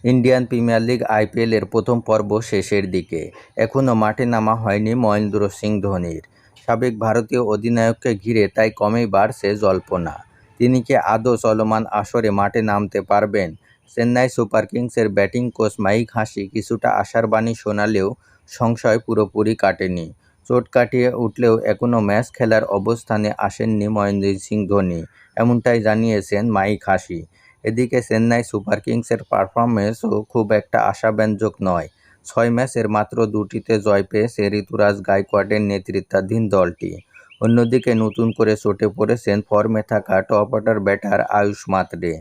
Indian premier league আইপিএলের প্রথম পর্ব শেষের দিকে। এখনও মাঠে নামা হয়নি মহেন্দ্র সিং ধোনির। সাবেক ভারতীয় অধিনায়ককে ঘিরে তাই কমেই বাড়ছে জল্পনা। তিনি কি আদৌ চলমান আসরে মাঠে নামতে পারবেন? চেন্নাই সুপার কিংসের ব্যাটিং কোচ মাইক হাসি কিছুটা আশার বাণী শোনালেও সংশয় পুরোপুরি কাটেনি। চোট কাটিয়ে উঠলেও এখনও ম্যাচ খেলার অবস্থানে আসেননি মহেন্দ্র সিং ধোনি, এমনটাই জানিয়েছেন মাইক হাসি। এদিকে চেন্নাই সুপার কিংসের পারফরম্যান্সও খুব একটা আশাব্যঞ্জক নয়। ৬ ম্যাচের মাত্র ২টিতে জয় পেয়েছে ঋতুরাজ গায়কোয়াড়ের নেতৃত্বাধীন দলটি। অন্যদিকে নতুন করে চোটে পড়েছেন ফর্মে থাকা টপ অর্ডার ব্যাটার আয়ুষ মাতরে।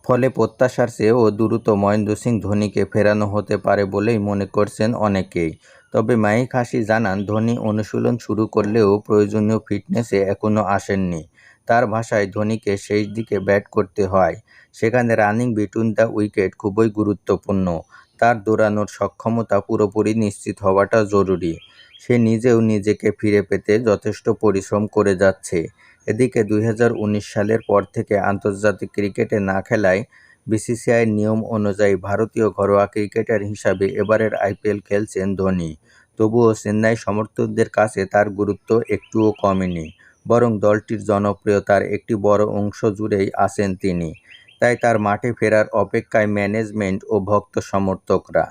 ফলে প্রত্যাশার চেয়েও দ্রুত মহেন্দ্র সিং ধোনিকে ফেরানো হতে পারে বলেই মনে করছেন অনেকেই। তবে মাইক হাসি জানান, ধোনি অনুশীলন শুরু করলেও প্রয়োজনীয় ফিটনেসে এখনও আসেননি। তার ভাষায়, ধোনিকে শেষ দিকে ব্যাট করতে হয়, সেখানে রানিং বিটুইন দ্য উইকেট খুবই গুরুত্বপূর্ণ। তার দৌড়ানোর সক্ষমতা পুরোপুরি নিশ্চিত হওয়াটা জরুরি। সে নিজেও নিজেকে ফিরে পেতে যথেষ্ট পরিশ্রম করে যাচ্ছে। এদিকে ২০১৯ সালের পর থেকে আন্তর্জাতিক ক্রিকেটে না খেলায় বিসিসিআইয়ের নিয়ম অনুযায়ী ভারতীয় ঘরোয়া ক্রিকেটার হিসাবে এবারের আইপিএল খেলছেন ধোনি। তবুও চেন্নাই সমর্থকদের কাছে তার গুরুত্ব একটুও কমেনি, বরং দলটির জনপ্রিয়তার একটি বড় অংশ জুড়েই আছেন তিনি। তাই তার মাঠে ফেরার অপেক্ষায় ম্যানেজমেন্ট ও ভক্ত সমর্থকরা।